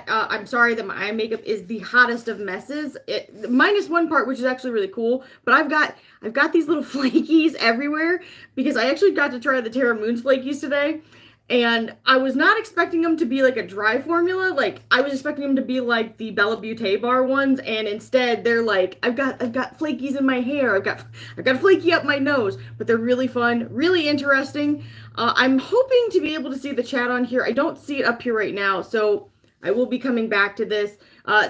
that. I'm sorry that my eye makeup is the hottest of messes. Minus one part, which is actually really cool. But I've got these little flakies everywhere because I actually got to try the Terra Moon's flakies today. And I was not expecting them to be like a dry formula. Like I was expecting them to be like the Bella Beautè bar ones, and instead they're like I've got flakies in my hair. I've got a flaky up my nose, but they're really fun, really interesting. I'm hoping to be able to see the chat on here. I don't see it up here right now, so I will be coming back to this.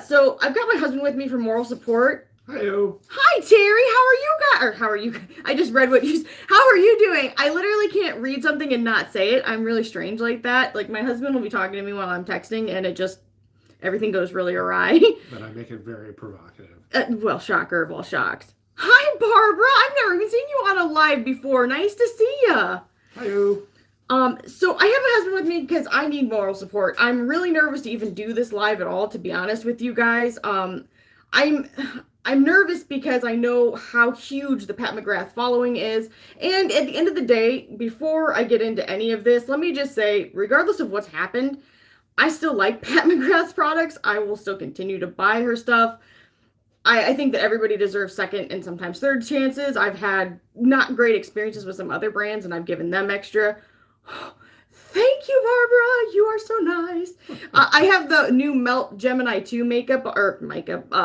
So I've got my husband with me for moral support. Hi-yo. Hi, Terry. How are you guys? Or how are you? I just read what you. How are you doing? I literally can't read something and not say it. I'm really strange like that. Like my husband will be talking to me while I'm texting, and it just everything goes really awry. But I make it very provocative. Well, shocker of all shocks. Hi, Barbara. I've never even seen you on a live before. Nice to see ya. Hi-yo. So I have my husband with me because I need moral support. I'm really nervous to even do this live at all, to be honest with you guys. I'm nervous because I know how huge the Pat McGrath following is. And at the end of the day, before I get into any of this, let me just say, regardless of what's happened, I still like Pat McGrath's products. I will still continue to buy her stuff. I think that everybody deserves second and sometimes third chances. I've had not great experiences with some other brands, and I've given them extra. Thank you, Barbara. You are so nice. I have the new Melt Gemini 2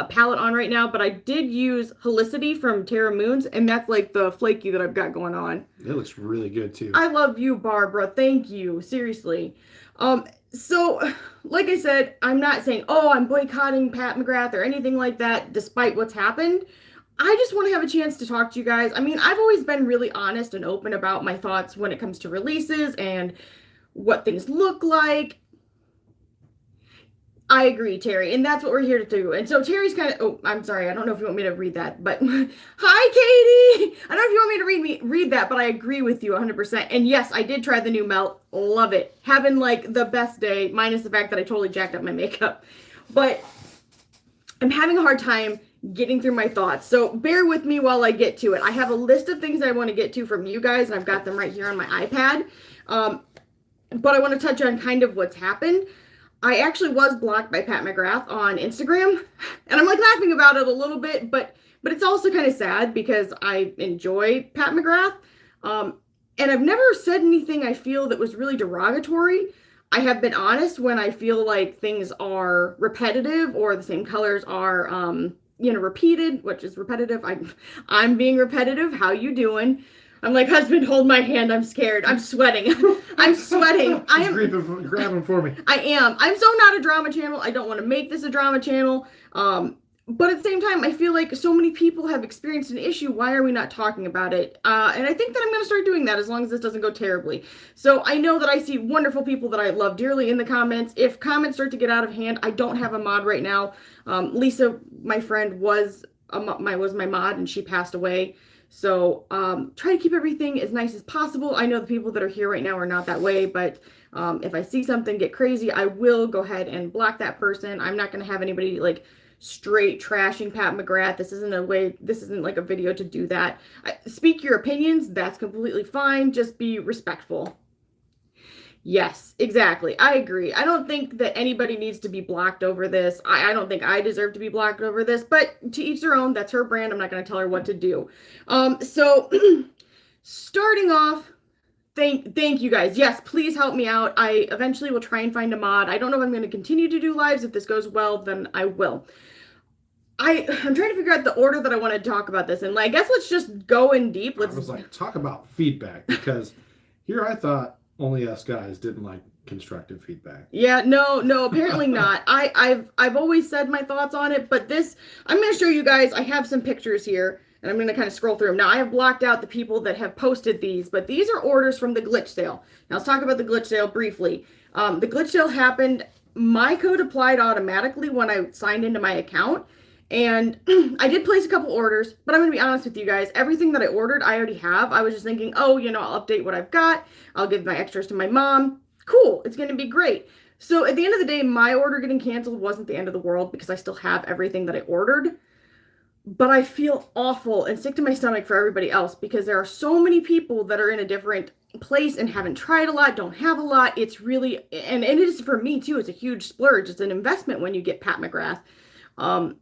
palette on right now, but I did use Helicity from Terra Moon's, and that's like the flaky that I've got going on. It looks really good, too. I love you, Barbara. Thank you. Seriously. So, like I said, I'm not saying, oh, I'm boycotting Pat McGrath or anything like that, despite what's happened. I just want to have a chance to talk to you guys. I mean, I've always been really honest and open about my thoughts when it comes to releases and what things look like. I agree, Terry, and that's what we're here to do. And so Terry's kind of, oh, I'm sorry, I don't know if you want me to read that, but hi, Katie. I don't know if you want me to read that, but I agree with you 100%. And yes, I did try the new Melt. Love it. Having like the best day, minus the fact that I totally jacked up my makeup. But I'm having a hard time getting through my thoughts. So bear with me while I get to it. I have a list of things that I want to get to from you guys, and I've got them right here on my iPad. But I want to touch on kind of what's happened. I actually was blocked by Pat McGrath on Instagram, and I'm like laughing about it a little bit, but it's also kind of sad because I enjoy Pat McGrath. And I've never said anything I feel that was really derogatory. I have been honest when I feel like things are repetitive or the same colors are, repeated, which is repetitive. I'm being repetitive. How you doing? I'm like, husband, hold my hand. I'm scared. I'm sweating. I'm sweating. I am. Grab him for me. I am. I'm so not a drama channel. I don't want to make this a drama channel. But at the same time, I feel like so many people have experienced an issue. Why are we not talking about it? And I think that I'm going to start doing that as long as this doesn't go terribly. So I know that I see wonderful people that I love dearly in the comments. If comments start to get out of hand, I don't have a mod right now. Lisa, my friend, was my mod, and she passed away. So try to keep everything as nice as possible. I know the people that are here right now are not that way, but if I see something get crazy, I will go ahead and block that person. I'm not going to have anybody like straight trashing Pat McGrath. This isn't like a video to do that. Speak your opinions. That's completely fine. Just be respectful. Yes, exactly. I agree. I don't think that anybody needs to be blocked over this. I don't think I deserve to be blocked over this, but to each their own. That's her brand. I'm not going to tell her what to do. So starting off, thank you guys. Yes, please help me out. I eventually will try and find a mod. I don't know if I'm going to continue to do lives. If this goes well, then I will. I'm trying to figure out the order that I want to talk about this. And I guess let's just go in deep. I was like, talk about feedback, because here I thought only us guys didn't like constructive feedback. Yeah, no, apparently not. I've always said my thoughts on it, but this, I'm going to show you guys. I have some pictures here, and I'm going to kind of scroll through them. Now, I have blocked out the people that have posted these, but these are orders from the glitch sale. Now, let's talk about the glitch sale briefly. The glitch sale happened. My code applied automatically when I signed into my account, and I did place a couple orders, but I'm going to be honest with you guys. Everything that I ordered, I already have. I was just thinking, oh, I'll update what I've got. I'll give my extras to my mom. Cool. It's going to be great. So at the end of the day, my order getting canceled wasn't the end of the world because I still have everything that I ordered. But I feel awful and sick to my stomach for everybody else because there are so many people that are in a different place and haven't tried a lot, don't have a lot. It's really, and it is for me too, it's a huge splurge. It's an investment when you get Pat McGrath. Um,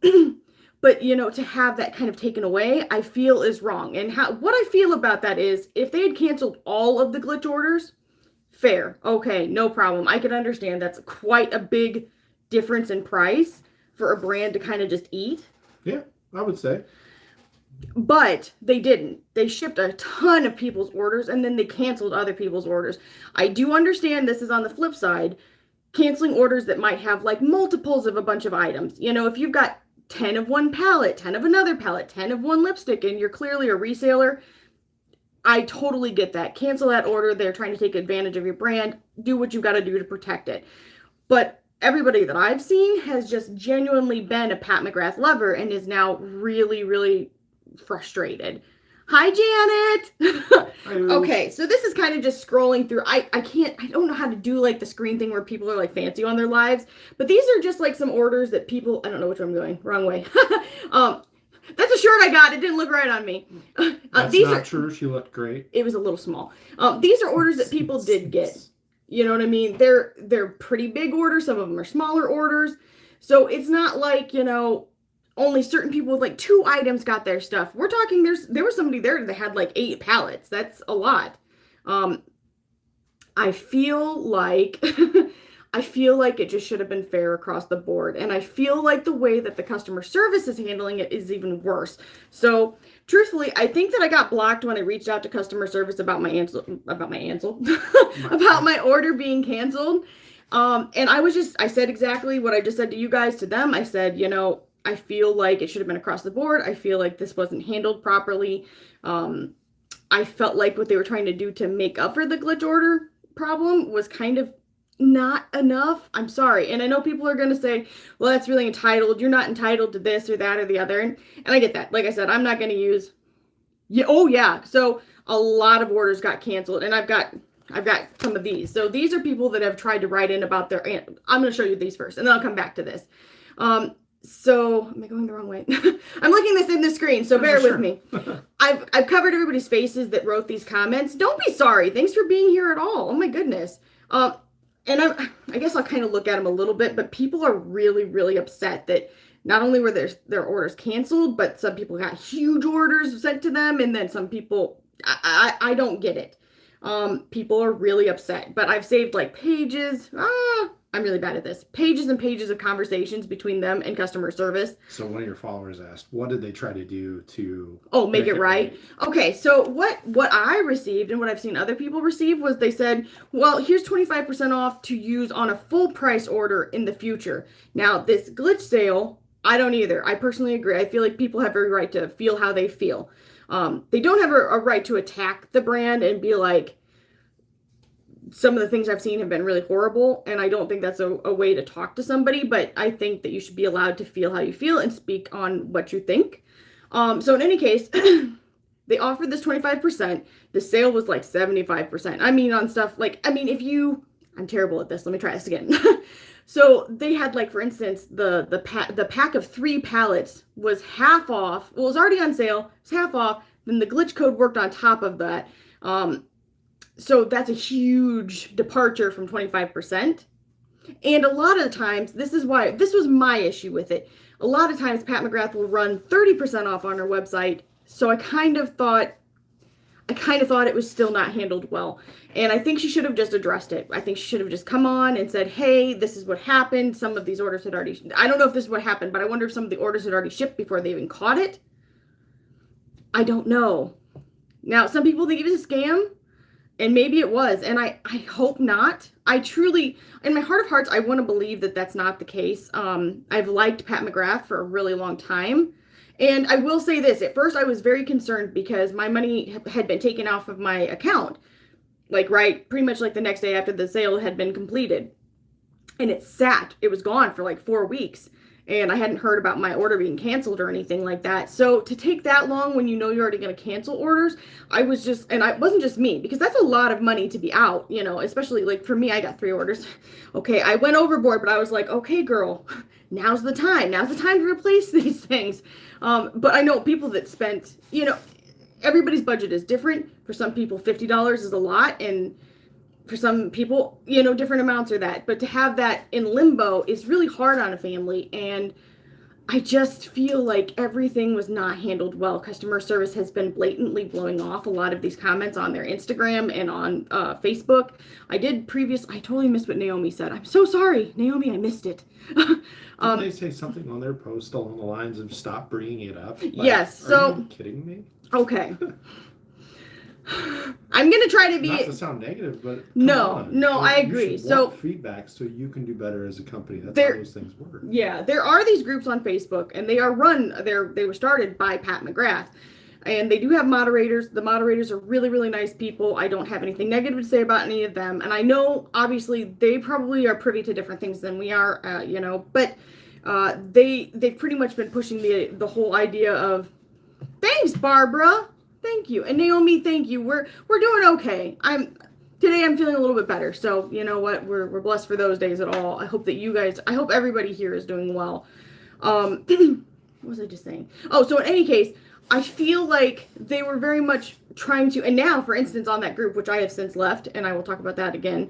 but to have that kind of taken away, I feel is wrong. And what I feel about that is if they had canceled all of the glitch orders, fair. Okay, no problem. I can understand that's quite a big difference in price for a brand to kind of just eat. Yeah, I would say. But they didn't. They shipped a ton of people's orders and then they canceled other people's orders. I do understand this is on the flip side, canceling orders that might have like multiples of a bunch of items. If you've got 10 of one palette, 10 of another palette, 10 of one lipstick, and you're clearly a reseller, I totally get that. Cancel that order. They're trying to take advantage of your brand. Do what you got to do to protect it. But everybody that I've seen has just genuinely been a Pat McGrath lover and is now really, really frustrated. Hi, Janet. Okay, so this is kind of just scrolling through. I don't know how to do like the screen thing where people are like fancy on their lives, but these are just like some orders that people, I don't know which way I'm going, wrong way. That's a shirt I got. It didn't look right on me. That's not true. She looked great. It was a little small. These are orders that people did get. You know what I mean? They're pretty big orders. Some of them are smaller orders. So it's not like, only certain people with like 2 items got their stuff. We're talking there was somebody there that had like 8 pallets. That's a lot. I feel like it just should have been fair across the board. And I feel like the way that the customer service is handling it is even worse. So truthfully, I think that I got blocked when I reached out to customer service about my about my order being canceled. And I said exactly what I just said to you guys, to them. I said, I feel like it should have been across the board. I feel like this wasn't handled properly. I felt like what they were trying to do to make up for the glitch order problem was kind of not enough. I'm sorry. And I know people are going to say, well, that's really entitled. You're not entitled to this or that or the other. And I get that. Like I said, I'm not going to use. Yeah. Oh yeah. So a lot of orders got canceled and I've got some of these. So these are people that have tried to write in about their, I'm going to show you these first and then I'll come back to this. So am I going the wrong way? I'm looking this in the screen, so bear with me. I've covered everybody's faces that wrote these comments. Don't be sorry. Thanks for being here at all. Oh my goodness. And I guess I'll kind of look at them a little bit, but people are really, really upset that not only were their orders canceled, but some people got huge orders sent to them, and then some people, I don't get it. People are really upset, but I've saved like pages. I'm really bad at this. Pages and pages of conversations between them and customer service. So one of your followers asked, what did they try to do to make it right? Okay, so what I received and what I've seen other people receive was they said, well, here's 25% off to use on a full price order in the future. Now, this glitch sale, I don't either. I personally agree. I feel like people have every right to feel how they feel. They don't have a right to attack the brand and be like, some of the things I've seen have been really horrible, and I don't think that's a way to talk to somebody, but I think that you should be allowed to feel how you feel and speak on what you think. So in any case, they offered this 25%. The sale was like 75%. I mean, on stuff like, I'm terrible at this. Let me try this again. So they had, like, for instance, the pack of 3 palettes was half off. Well, it was already on sale. It's half off. Then the glitch code worked on top of that. So that's a huge departure from 25%. And a lot of the times, this was my issue with it. A lot of times Pat McGrath will run 30% off on her website. So I kind of thought it was still not handled well. And I think she should have just addressed it. I think she should have just come on and said, hey, this is what happened. Some of these orders had already, I don't know if this is what happened, but I wonder if some of the orders had already shipped before they even caught it. I don't know. Now, some people think it was a scam. And maybe it was, and I hope not. I truly, in my heart of hearts, I want to believe that that's not the case. I've liked Pat McGrath for a really long time. And I will say this, at first I was very concerned because my money had been taken off of my account. Pretty much like the next day after the sale had been completed. And it was gone for like 4 weeks. and I hadn't heard about my order being canceled or anything like that. So to take that long when you know you're already going to cancel orders, I was just, and it wasn't just me, because that's a lot of money to be out, you know, especially like for me, I got 3 orders. Okay, I went overboard, but I was like, okay, girl, now's the time. Now's the time to replace these things. But I know people that spent, you know, everybody's budget is different. For some people, $50 is a lot, and for some people, you know, different amounts are that. But to have that in limbo is really hard on a family, and I just feel like everything was not handled well. Customer service has been blatantly blowing off a lot of these comments on their Instagram and on Facebook. I totally missed what Naomi said. I'm so sorry, Naomi, I missed it. Didn't they say something on their post along the lines of stop bringing it up? Like, yes. So, are you kidding me? Okay. I'm gonna try to be. Not to sound negative, but no, I agree. So feedback so you can do better as a company. That's how those things work. Yeah, there are these groups on Facebook, and they are they were started by Pat McGrath, and they do have moderators. The moderators are really, really nice people. I don't have anything negative to say about any of them, and I know obviously they probably are privy to different things than we are, you know. But they've pretty much been pushing the whole idea of, thanks, Barbara. Thank you. And Naomi, thank you. We're doing okay. Today I'm feeling a little bit better. So, you know what? We're blessed for those days at all. I hope everybody here is doing well. What was I just saying? Oh, so in any case, I feel like they were very much trying to, and now, for instance, on that group, which I have since left, and I will talk about that again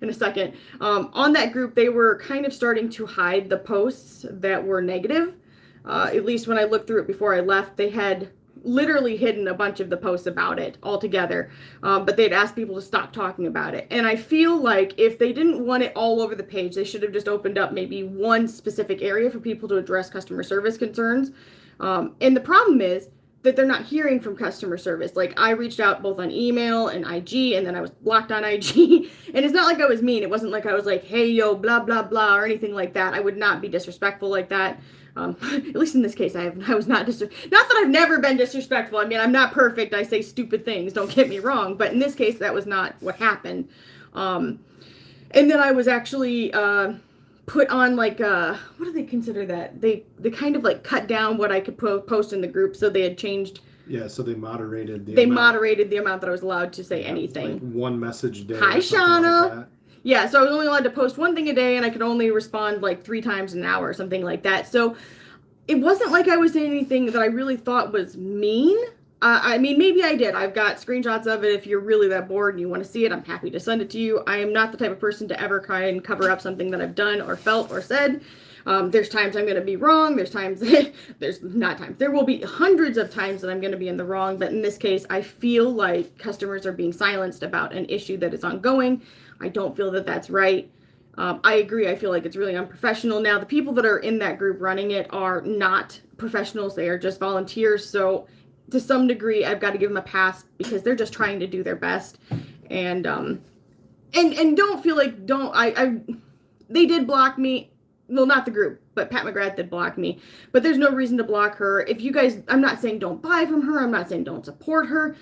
in a second, on that group, they were kind of starting to hide the posts that were negative. At least when I looked through it before I left, they had literally hidden a bunch of the posts about it altogether, but they'd asked people to stop talking about it. And I feel like if they didn't want it all over the page, they should have just opened up maybe one specific area for people to address customer service concerns. And the problem is that they're not hearing from customer service. Like, I reached out both on email and IG, and then I was blocked on IG. And it's not like I was mean. It wasn't like I was like, hey, yo, blah, blah, blah, or anything like that. I would not be disrespectful like that. At least in this case, I was not not that I've never been disrespectful. I mean, I'm not perfect. I say stupid things. Don't get me wrong. But in this case, that was not what happened. And then I was actually put on like what do they consider that? They kind of like cut down what I could post in the group, so they had changed. Yeah, so they moderated the amount that I was allowed to say anything. Like one message a day. Hi, Shauna. Like, yeah, so I was only allowed to post one thing a day, and I could only respond like 3 times an hour or something like that. So it wasn't like I was saying anything that I really thought was mean. I mean, maybe I did. I've got screenshots of it. If you're really that bored and you want to see it, I'm happy to send it to you. I am not the type of person to ever try and cover up something that I've done or felt or said. There's times I'm going to be wrong. There's times, there will be hundreds of times that I'm going to be in the wrong. But in this case, I feel like customers are being silenced about an issue that is ongoing. I don't feel that that's right. I agree. I feel like it's really unprofessional. Now, the people that are in that group running it are not professionals. They are just volunteers. So to some degree, I've got to give them a pass because they're just trying to do their best. And don't feel like, they did block me. Well, not the group, but Pat McGrath did block me. But there's no reason to block her. If you guys, I'm not saying don't buy from her. I'm not saying don't support her.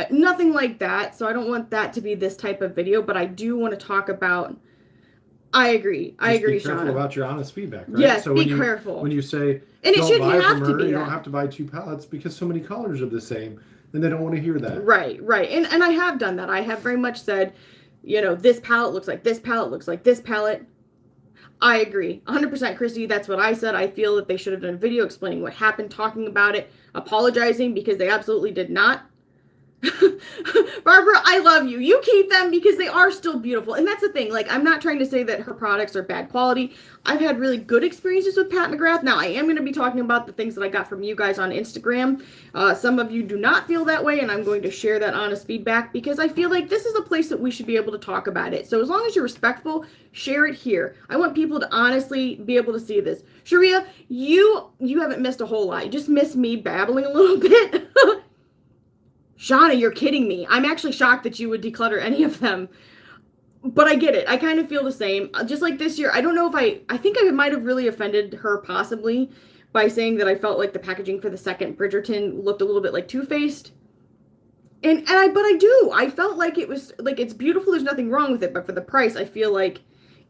Nothing like that. So I don't want that to be this type of video. But I do want to talk about, I agree, Shauna. Be careful about your honest feedback, right? Yes, be careful. When you say, and it shouldn't have to be you don't have to buy 2 pallets because so many colors are the same, then they don't want to hear that. Right. And I have done that. I have very much said, you know, this palette looks like this palette, looks like this palette. I agree. 100%, Christy. That's what I said. I feel that they should have done a video explaining what happened, talking about it, apologizing because they absolutely did not. Barbara, I love you. You keep them because they are still beautiful. And that's the thing. Like, I'm not trying to say that her products are bad quality. I've had really good experiences with Pat McGrath. Now, I am going to be talking about the things that I got from you guys on Instagram. Some of you do not feel that way, and I'm going to share that honest feedback because I feel like this is a place that we should be able to talk about it. So as long as you're respectful, share it here. I want people to honestly be able to see this. Sharia, you haven't missed a whole lot. You just missed me babbling a little bit. Shauna, you're kidding me. I'm actually shocked that you would declutter any of them. But I get it. I kind of feel the same. Just like this year, I don't know if I think I might have really offended her possibly by saying that I felt like the packaging for the second Bridgerton looked a little bit like Too Faced. But I do. I felt like it was, like, it's beautiful. There's nothing wrong with it. But for the price, I feel like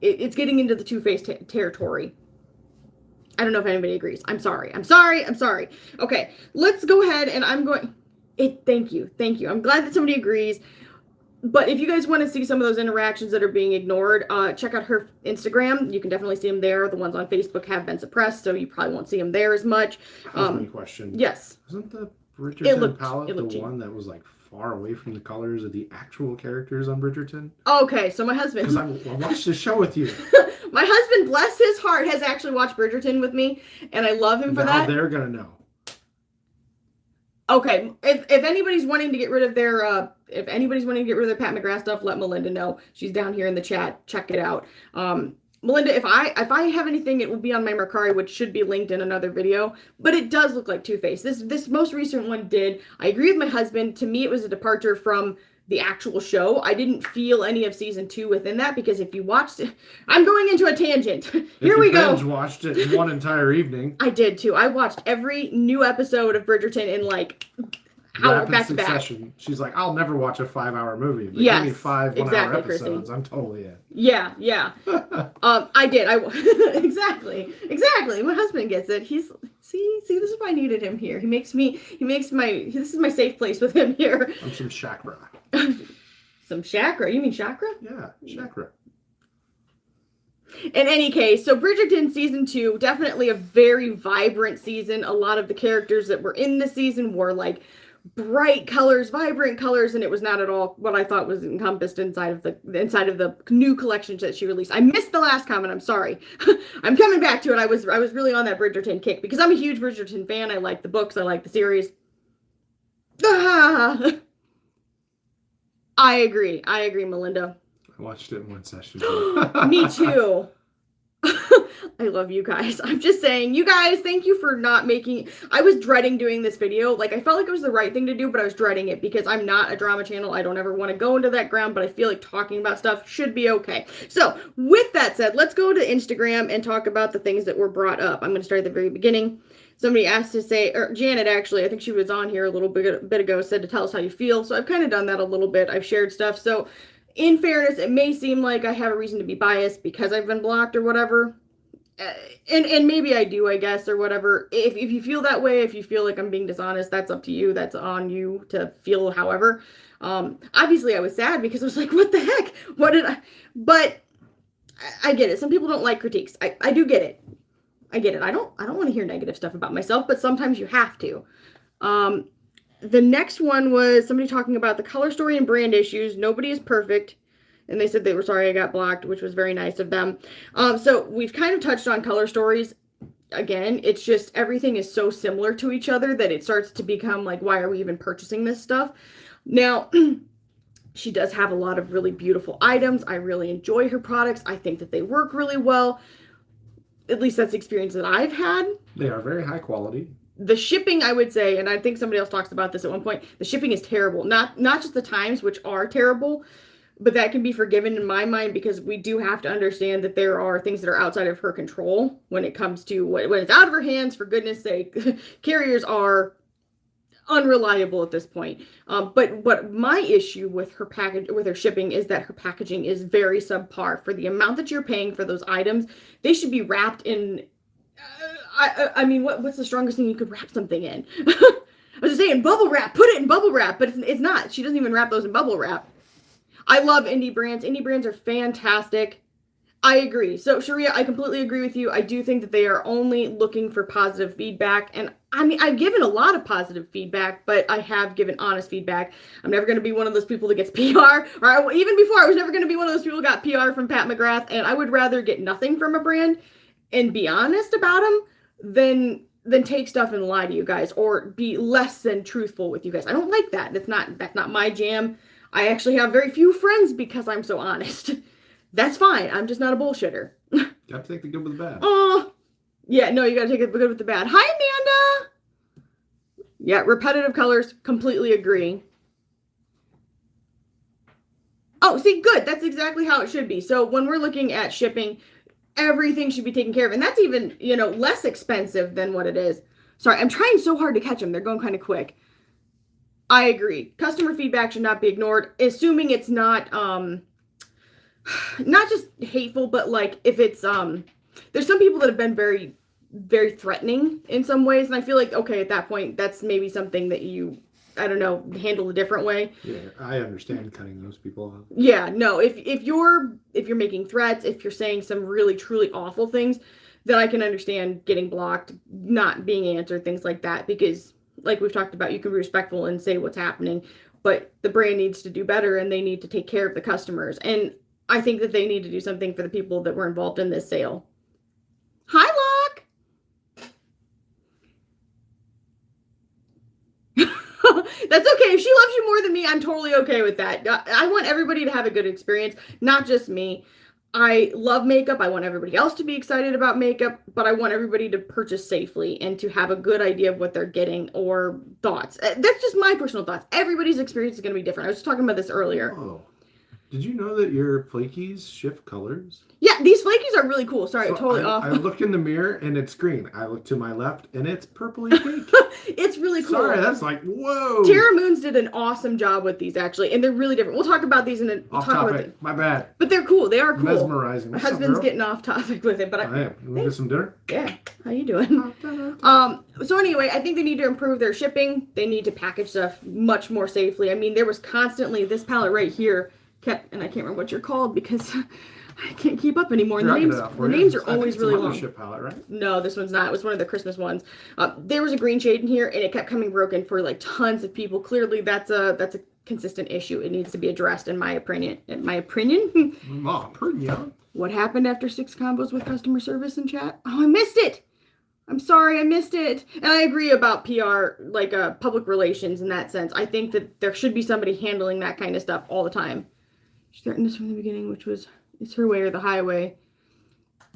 it's getting into the Too Faced territory. I don't know if anybody agrees. I'm sorry. Okay, let's go ahead and thank you. I'm glad that somebody agrees. But if you guys want to see some of those interactions that are being ignored, check out her Instagram. You can definitely see them there. The ones on Facebook have been suppressed, so you probably won't see them there as much. Question. Yes. Wasn't the Bridgerton palette the one that was like far away from the colors of the actual characters on Bridgerton? Okay, so my husband. Because I watched the show with you. My husband, bless his heart, has actually watched Bridgerton with me, and I love him for that. They're gonna know. Okay, if anybody's wanting to get rid of their Pat McGrath stuff, let Melinda know. She's down here in the chat. Check it out. Melinda, if I have anything, it will be on my Mercari, which should be linked in another video. But it does look like Two-Face. This most recent one did. I agree with my husband. To me, it was a departure from the actual show. I didn't feel any of season 2 within that, because if you watched it, I'm going into a tangent. Here we go. You watched it in one entire evening. I did too. I watched every new episode of Bridgerton in like hour back to back. She's like, I'll never watch a 5-hour movie. But yes, give me 5 one-hour episodes. Chrissy. I'm totally in. Yeah. I did. Exactly. My husband gets it. He's see. This is why I needed him here. This is my safe place with him here. I'm some chakra. Some chakra? You mean chakra? Yeah, chakra. In any case, so Bridgerton season 2, definitely a very vibrant season. A lot of the characters that were in the season were like bright colors, vibrant colors, and it was not at all what I thought was encompassed inside of the new collections that she released. I missed the last comment. I'm sorry. I'm coming back to it. I was really on that Bridgerton kick because I'm a huge Bridgerton fan. I like the books. I like the series. I agree, Melinda. I watched it in one session. Me too. I love you guys. I'm just saying, you guys, thank you for not making... I was dreading doing this video. Like, I felt like it was the right thing to do, but I was dreading it because I'm not a drama channel. I don't ever want to go into that ground, but I feel like talking about stuff should be okay. So, with that said, let's go to Instagram and talk about the things that were brought up. I'm going to start at the very beginning. Somebody asked to say, or Janet actually, I think she was on here a little bit ago, said to tell us how you feel. So I've kind of done that a little bit. I've shared stuff. So in fairness, it may seem like I have a reason to be biased because I've been blocked or whatever. And maybe I do, I guess, or whatever. If you feel that way, if you feel like I'm being dishonest, that's up to you. That's on you to feel however. Obviously I was sad because I was like, what the heck? But I get it. Some people don't like critiques. I do get it. I get it. I don't want to hear negative stuff about myself, but sometimes you have to. The next one was somebody talking about the color story and brand issues. Nobody is perfect. And they said they were sorry I got blocked, which was very nice of them. So we've kind of touched on color stories. Again, it's just everything is so similar to each other that it starts to become like, why are we even purchasing this stuff? Now, she does have a lot of really beautiful items. I really enjoy her products. I think that they work really well. At least that's the experience that I've had. They are very high quality. The shipping, I would say, and I think somebody else talks about this at one point, the shipping is terrible. Not just the times, which are terrible, but that can be forgiven in my mind because we do have to understand that there are things that are outside of her control when it comes to when it's out of her hands, for goodness sake. Carriers are unreliable at this point. But what my issue with her shipping is that her packaging is very subpar. For the amount that you're paying for those items, they should be wrapped in I mean, what's the strongest thing you could wrap something in? I was just saying bubble wrap, put it in bubble wrap, but it's not. She doesn't even wrap those in bubble wrap. I love Indi brands. Indi brands are fantastic. I agree. So, Sharia, I completely agree with you. I do think that they are only looking for positive feedback. And I mean, I've given a lot of positive feedback, but I have given honest feedback. I'm never going to be one of those people that gets PR. Or even before, I was never going to be one of those people who got PR from Pat McGrath. And I would rather get nothing from a brand and be honest about them than take stuff and lie to you guys or be less than truthful with you guys. I don't like that. That's not my jam. I actually have very few friends because I'm so honest. That's fine. I'm just not a bullshitter. You have to take the good with the bad. Oh, yeah. No, you got to take the good with the bad. Hi, Amanda. Yeah, repetitive colors. Completely agree. Oh, see, good. That's exactly how it should be. So when we're looking at shipping, everything should be taken care of. And that's even, less expensive than what it is. Sorry, I'm trying so hard to catch them. They're going kind of quick. I agree. Customer feedback should not be ignored, assuming it's not just hateful, but like if it's, there's some people that have been very very threatening in some ways. And I feel like, okay, at that point, that's maybe something that you, I don't know, handle a different way. Yeah, I understand cutting those people off. Yeah, no, if you're making threats, if you're saying some really truly awful things, then I can understand getting blocked, not being answered, things like that, because like we've talked about, you can be respectful and say what's happening, but the brand needs to do better and they need to take care of the customers. And I think that they need to do something for the people that were involved in this sale. Hi, Locke. That's okay. If she loves you more than me, I'm totally okay with that. I want everybody to have a good experience, not just me. I love makeup. I want everybody else to be excited about makeup, but I want everybody to purchase safely and to have a good idea of what they're getting or thoughts. That's just my personal thoughts. Everybody's experience is going to be different. I was talking about this earlier. Oh, did you know that your flakies shift colors? Yeah, these flakies are really cool. Sorry, So totally off. I look in the mirror and it's green. I look to my left and it's purpley pink. It's really cool. Sorry, that's like, whoa. Tara Moons did an awesome job with these, actually, and they're really different. We'll talk about these in a... Off topic. My bad. But they're cool. They are cool. Mesmerizing. My husband's getting off topic with it, but I am. You want to get some dinner? Yeah. How you doing? So anyway, I think they need to improve their shipping. They need to package stuff much more safely. I mean, there was constantly this palette right here kept, and I can't remember what you're called because I can't keep up anymore. And the names are always really long. Palette, right? No, this one's not. It was one of the Christmas ones. There was a green shade in here, and it kept coming broken for like tons of people. Clearly, that's a consistent issue. It needs to be addressed, in my opinion. My opinion. What happened after 6 combos with customer service and chat? Oh, I missed it. I'm sorry, I missed it. And I agree about PR, like public relations in that sense. I think that there should be somebody handling that kind of stuff all the time. She threatened us from the beginning, which was, it's her way or the highway.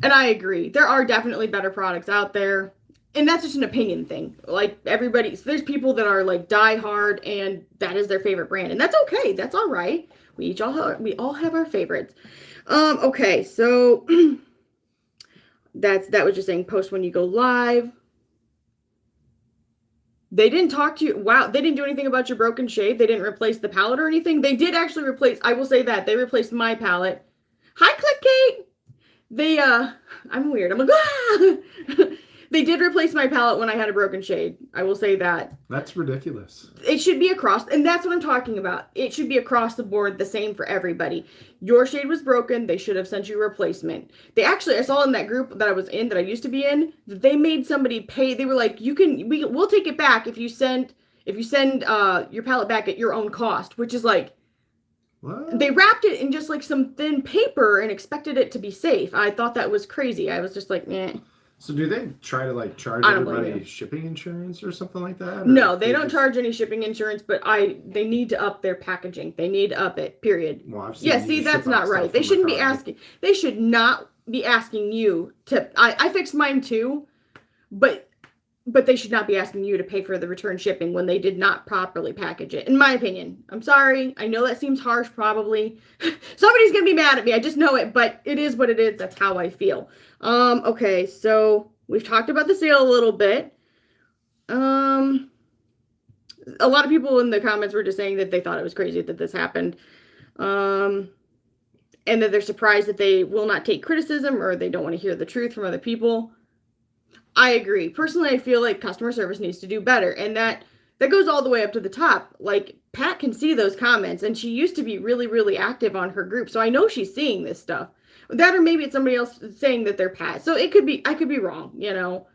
And I agree. There are definitely better products out there. And that's just an opinion thing. Like there's people that are like die hard and that is their favorite brand. And that's okay. That's all right. We all have our favorites. Okay, so that was just saying post when you go live. They didn't talk to you. Wow, they didn't do anything about your broken shade. They didn't replace the palette or anything. They did actually replace, I will say that. They replaced my palette. Hi, Click Kate. They, I'm weird. I'm like, ah! They did replace my palette when I had a broken shade. I will say that. That's ridiculous. It should be across, and that's what I'm talking about. It should be across the board, the same for everybody. Your shade was broken. They should have sent you a replacement. They actually, I saw in that group that I was in, that I used to be in, that they made somebody pay. They were like, we'll take it back if you send your palette back at your own cost, which is like, what? They wrapped it in just like some thin paper and expected it to be safe. I thought that was crazy. I was just like, eh. So do they try to like charge everybody shipping insurance or something like that? No, they don't charge any shipping insurance, but they need to up their packaging. They need to up it, period. Well, I've seen see, that's not right. They shouldn't be asking. They should not be asking you to. I fixed mine too, but they should not be asking you to pay for the return shipping when they did not properly package it. In my opinion, I'm sorry. I know that seems harsh, probably. Somebody's gonna be mad at me. I just know it, but it is what it is. That's how I feel. Okay, so we've talked about the sale a little bit. A lot of people in the comments were just saying that they thought it was crazy that this happened. And that they're surprised that they will not take criticism or they don't want to hear the truth from other people. I agree. Personally, I feel like customer service needs to do better. And that goes all the way up to the top. Like, Pat can see those comments, and she used to be really, really active on her group. So I know she's seeing this stuff. That, or maybe it's somebody else saying that they're Pat. So it could be, I could be wrong, you know.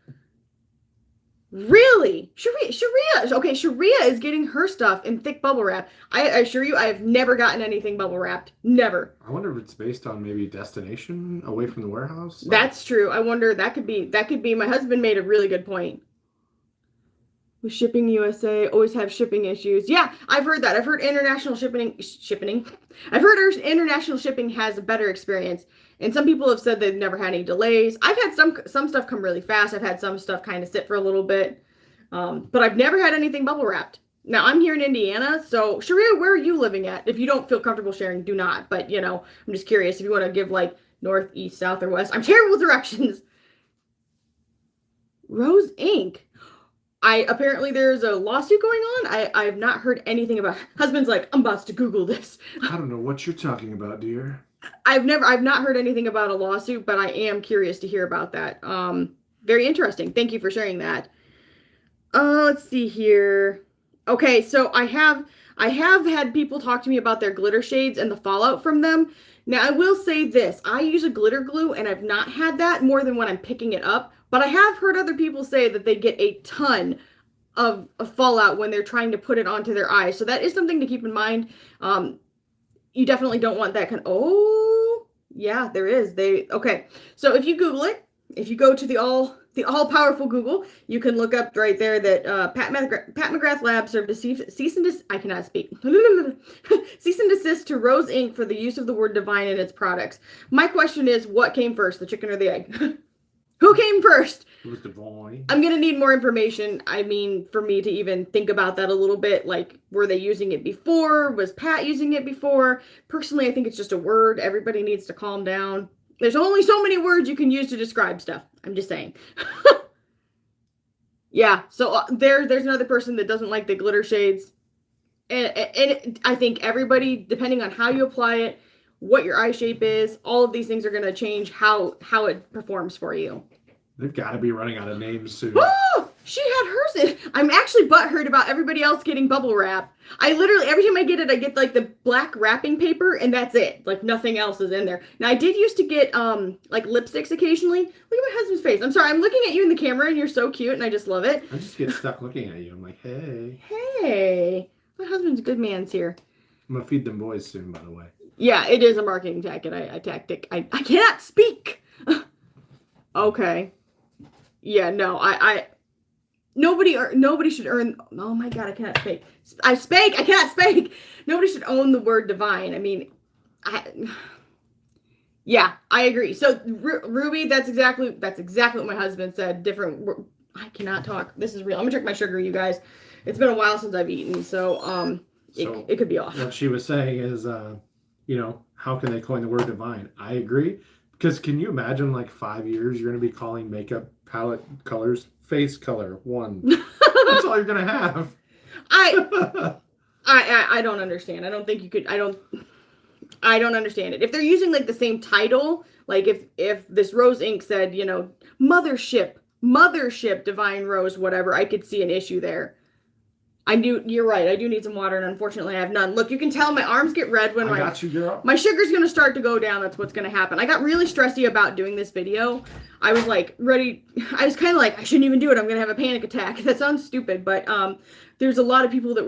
Really? Sharia. Okay, Sharia is getting her stuff in thick bubble wrap. I assure you, I have never gotten anything bubble wrapped. Never. I wonder if it's based on maybe destination away from the warehouse. That's true. I wonder, that could be. My husband made a really good point. With shipping USA, always have shipping issues. Yeah, I've heard that. I've heard international shipping. I've heard international shipping has a better experience. And some people have said they've never had any delays. I've had some stuff come really fast. I've had some stuff kind of sit for a little bit. But I've never had anything bubble wrapped. Now, I'm here in Indiana, so Sharia, where are you living at? If you don't feel comfortable sharing, do not. But, you know, I'm just curious if you want to give, like, north, east, south, or west. I'm terrible with directions. Rose Ink. Apparently there's a lawsuit going on. I have not heard anything about. Husband's like, I'm about to Google this. I don't know what you're talking about, dear. I've not heard anything about a lawsuit, but I am curious to hear about that. Very interesting. Thank you for sharing that. Let's see here. Okay, so I have had people talk to me about their glitter shades and the fallout from them. Now, I will say this. I use a glitter glue, and I've not had that more than when I'm picking it up. But I have heard other people say that they get a ton of fallout when they're trying to put it onto their eyes. So that is something to keep in mind. You definitely don't want that kind of... Oh, yeah, there is. Okay, so if you Google it, if you go to the all-powerful Google, you can look up right there that Pat McGrath Labs served a cease and desist... I cannot speak. Cease and desist to Rose Inc. for the use of the word divine in its products. My question is, what came first, the chicken or the egg? Who came first? It was divine. I'm going to need more information. I mean, for me to even think about that a little bit. Like, were they using it before? Was Pat using it before? Personally, I think it's just a word. Everybody needs to calm down. There's only so many words you can use to describe stuff. I'm just saying. Yeah, so there's another person that doesn't like the glitter shades. And I think everybody, depending on how you apply it, what your eye shape is, all of these things are going to change how it performs for you. They've got to be running out of names soon. Oh, she had hers in. I'm actually butthurt about everybody else getting bubble wrap. I literally, every time I get it, I get like the black wrapping paper and that's it. Like nothing else is in there. Now I did used to get like lipsticks occasionally. Look at my husband's face. I'm sorry, I'm looking at you in the camera and you're so cute and I just love it. I just get stuck looking at you. I'm like, hey. Hey, my husband's a good man's here. I'm going to feed them boys soon, by the way. Yeah, it is a marketing tactic. I cannot speak. Okay. Yeah, no, nobody should earn. Oh my God, I cannot speak. I cannot speak. Nobody should own the word divine. I mean, yeah, I agree. So Ruby, that's exactly what my husband said. Different. I cannot talk. This is real. I'm gonna check my sugar, you guys. It's been a while since I've eaten, so it could be off. What she was saying is, how can they coin the word divine? I agree. Because can you imagine, like, 5 years, you're going to be calling makeup palette colors face color 1. That's all you're going to have. I don't understand. I don't think you could. I don't understand it. If they're using, like, the same title, like, if this Rose Inc. said, Mothership, Divine Rose, whatever, I could see an issue there. You're right. I do need some water, and unfortunately I have none. Look, you can tell my arms get red when got you, girl. My sugar's going to start to go down. That's what's going to happen. I got really stressy about doing this video. I was like ready. I was kind of like, I shouldn't even do it. I'm going to have a panic attack. That sounds stupid, but there's a lot of people that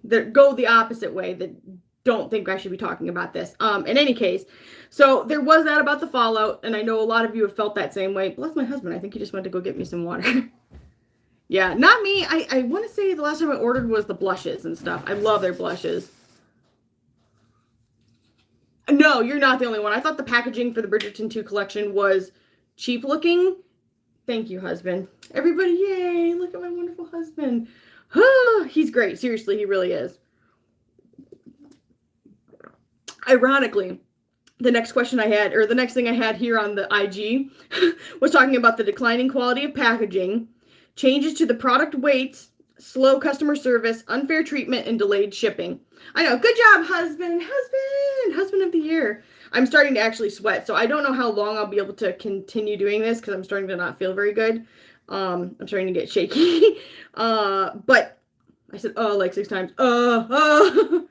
that go the opposite way, that don't think I should be talking about this. In any case, so there was that about the fallout, and I know a lot of you have felt that same way. Bless my husband. I think he just went to go get me some water. Yeah, not me. I want to say the last time I ordered was the blushes and stuff. I love their blushes. No, you're not the only one. I thought the packaging for the Bridgerton 2 collection was cheap looking. Thank you, husband. Everybody, yay. Look at my wonderful husband. He's great. Seriously, he really is. Ironically, the next thing I had here on the IG was talking about the declining quality of packaging, changes to the product weights, slow customer service, unfair treatment, and delayed shipping. I know. Good job, husband. Husband of the year. I'm starting to actually sweat, so I don't know how long I'll be able to continue doing this because I'm starting to not feel very good. I'm starting to get shaky. But I said, like 6 times. Oh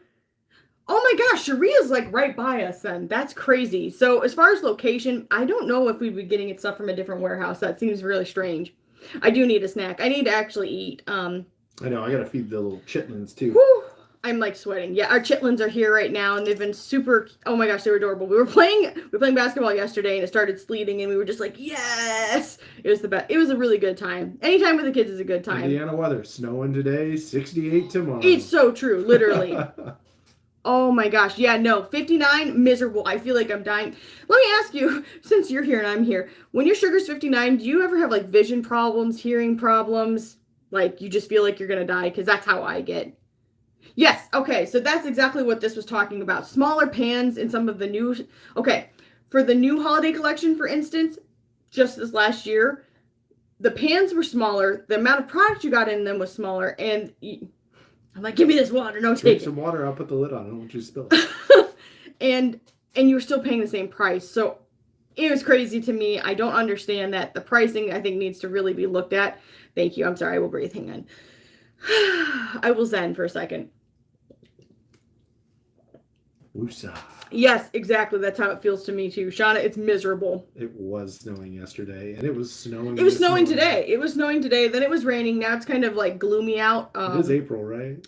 my gosh, Sharia's like right by us then. That's crazy. So as far as location, I don't know if we'd be getting stuff from a different warehouse. That seems really strange. I do need a snack. I need to actually eat. I know. I gotta feed the little chitlins too. Whew, I'm like sweating. Yeah, our chitlins are here right now, and they've been super. Oh my gosh, they were adorable. We were playing basketball yesterday, and it started sleeting, and we were just like, yes! It was the best. It was a really good time. Anytime with the kids is a good time. Indiana weather, snowing today, 68 tomorrow. It's so true, literally. Oh my gosh. Yeah, no. 59, miserable. I feel like I'm dying. Let me ask you, since you're here and I'm here, when your sugar's 59, do you ever have like vision problems, hearing problems? Like you just feel like you're going to die? Because that's how I get. Yes. Okay. So that's exactly what this was talking about. Smaller pans in some of the new. Okay. For the new holiday collection, for instance, just this last year, the pans were smaller. The amount of product you got in them was smaller. And I'm like, give me this water. No, take some water. I'll put the lid on. I don't want you to spill it. and you were still paying the same price. So It was crazy to me. I don't understand that. The pricing, I think, needs to really be looked at. Thank you. I'm sorry. I will breathe. Hang on. I will zen for a second. Woosah. Yes, exactly. That's how it feels to me too. Shauna, it's miserable. It was snowing yesterday, and it was snowing. It was snowing today. It was snowing today. Then it was raining. Now it's kind of like gloomy out. It is April, right?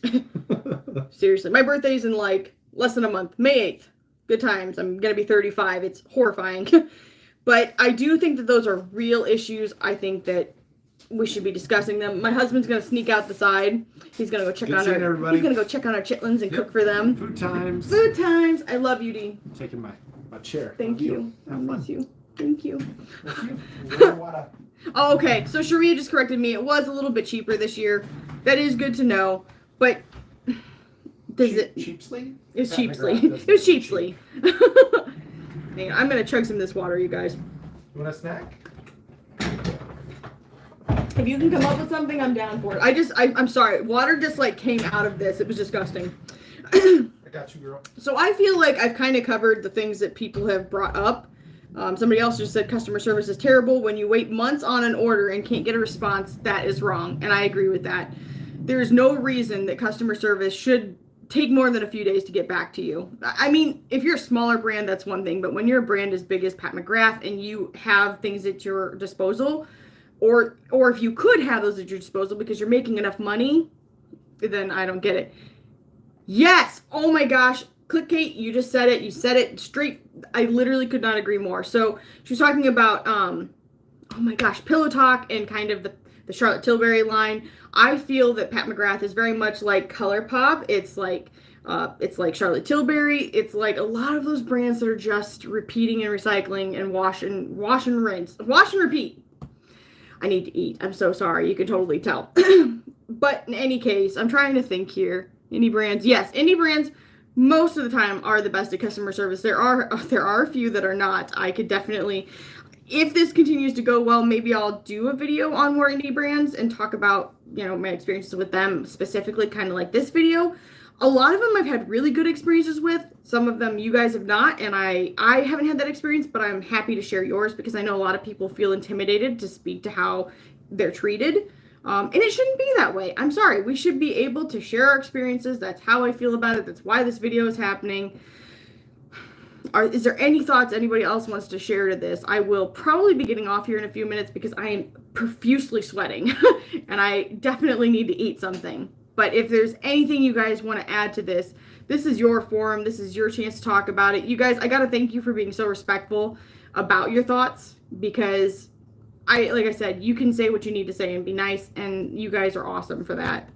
Seriously. My birthday's in like less than a month. May 8th. Good times. I'm going to be 35. It's horrifying. But I do think that those are real issues. I think that we should be discussing them. My husband's going to sneak out the side. He's going to go check on our everybody. He's going to go check on our chitlins and cook for them. Food times. Food times. I love you, Dee. Taking my chair. Thank you. I miss you. Thank you. Water. Oh, okay. So Sharia just corrected me. It was a little bit cheaper this year. That is good to know. But Cheapsly? It was cheapsly. It was cheapsly. Hang on, I'm gonna chug some of this water, you guys. You want a snack? If you can come up with something, I'm down for it. I'm sorry. Water just like came out of this. It was disgusting. I got you, girl. So I feel like I've kind of covered the things that people have brought up. Somebody else just said customer service is terrible. When you wait months on an order and can't get a response, that is wrong. And I agree with that. There is no reason that customer service should take more than a few days to get back to you. I mean, if you're a smaller brand, that's one thing. But when you're a brand as big as Pat McGrath and you have things at your disposal, or if you could have those at your disposal because you're making enough money, then I don't get it. Yes! Oh my gosh. Clickbait, you just said it. You said it straight. I literally could not agree more. So she was talking about, oh my gosh, Pillow Talk and kind of the Charlotte Tilbury line. I feel that Pat McGrath is very much like ColourPop. It's like Charlotte Tilbury. It's like a lot of those brands that are just repeating and recycling and wash and rinse. Wash and repeat. I need to eat. I'm so sorry. You can totally tell. But in any case, I'm trying to think here. Indie brands. Yes, indie brands most of the time are the best at customer service. There are a few that are not. I could definitely, if this continues to go well, maybe I'll do a video on more indie brands and talk about, my experiences with them specifically, kind of like this video. A lot of them I've had really good experiences with. Some of them you guys have not, and I haven't had that experience, but I'm happy to share yours because I know a lot of people feel intimidated to speak to how they're treated. And it shouldn't be that way. I'm sorry. We should be able to share our experiences. That's how I feel about it. That's why this video is happening. Is there any thoughts anybody else wants to share to this? I will probably be getting off here in a few minutes because I am profusely sweating and I definitely need to eat something. But if there's anything you guys want to add to this, this is your forum. This is your chance to talk about it. You guys, I got to thank you for being so respectful about your thoughts because like I said, you can say what you need to say and be nice, and you guys are awesome for that.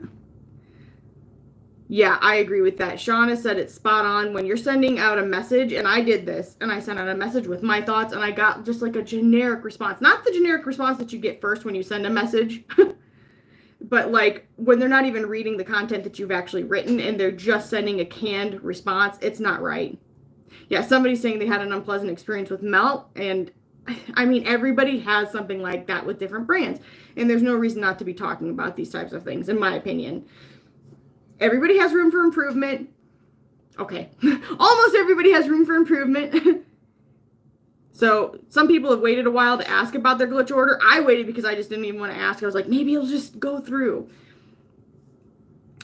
Yeah, I agree with that. Shauna said it's spot on. When you're sending out a message, and I did this, and I sent out a message with my thoughts, and I got just like a generic response. Not the generic response that you get first when you send a message, but like when they're not even reading the content that you've actually written, and they're just sending a canned response, it's not right. Yeah, somebody's saying they had an unpleasant experience with Melt, and I mean, everybody has something like that with different brands, and there's no reason not to be talking about these types of things, in my opinion. Everybody has room for improvement. Okay. Almost everybody has room for improvement. So some people have waited a while to ask about their glitch order. I waited because I just didn't even want to ask. I was like, maybe it'll just go through.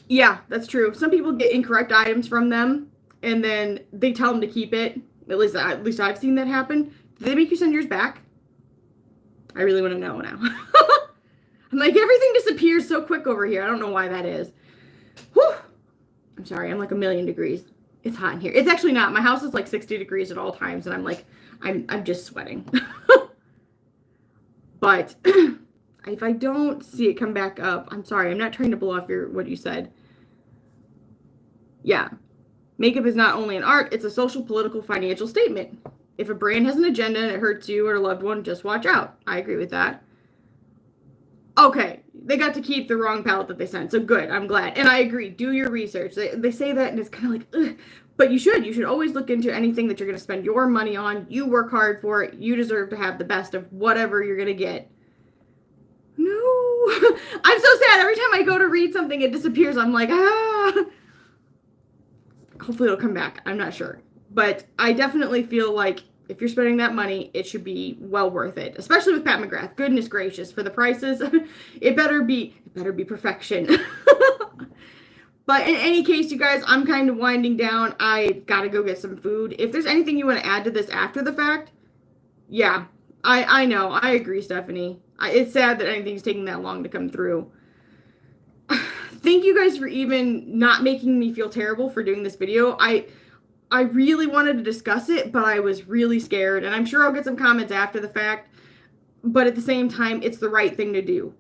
Yeah, that's true. Some people get incorrect items from them, and then they tell them to keep it. At least I've seen that happen. Did they make you send yours back? I really want to know now. I'm like, everything disappears so quick over here. I don't know why that is. Whew. I'm sorry. I'm like 1,000,000 degrees. It's hot in here. It's actually not. My house is like 60 degrees at all times, and I'm like, I'm just sweating. But if I don't see it come back up, I'm sorry. I'm not trying to blow off what you said. Yeah. Makeup is not only an art, it's a social, political, financial statement. If a brand has an agenda and it hurts you or a loved one, just watch out. I agree with that. Okay, they got to keep the wrong palette that they sent, so good, I'm glad. And I agree, do your research. They say that and it's kind of like, ugh. But you should always look into anything that you're going to spend your money on. You work hard for it. You deserve to have the best of whatever you're going to get. No, I'm so sad. Every time I go to read something, it disappears. I'm like, ah. Hopefully it'll come back. I'm not sure. But I definitely feel like if you're spending that money, it should be well worth it, especially with Pat McGrath. Goodness gracious, for the prices, it better be perfection. But in any case, you guys, I'm kind of winding down. I gotta go get some food. If there's anything you want to add to this after the fact, yeah, I know. I agree, Stephanie. It's sad that anything's taking that long to come through. Thank you guys for even not making me feel terrible for doing this video. I really wanted to discuss it, but I was really scared, and I'm sure I'll get some comments after the fact, but at the same time, it's the right thing to do.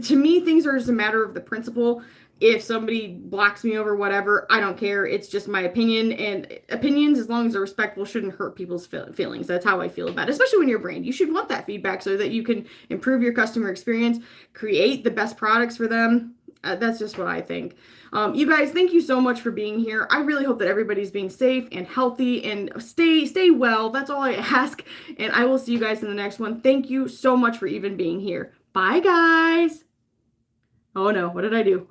To me, things are just a matter of the principle. If somebody blocks me over whatever, I don't care. It's just my opinion, and opinions, as long as they're respectful, shouldn't hurt people's feelings. That's how I feel about it, especially when you're a brand. You should want that feedback so that you can improve your customer experience, create the best products for them. That's just what I think. You guys, thank you so much for being here. I really hope that everybody's being safe and healthy and stay well. That's all I ask. And I will see you guys in the next one. Thank you so much for even being here. Bye, guys. Oh no, what did I do?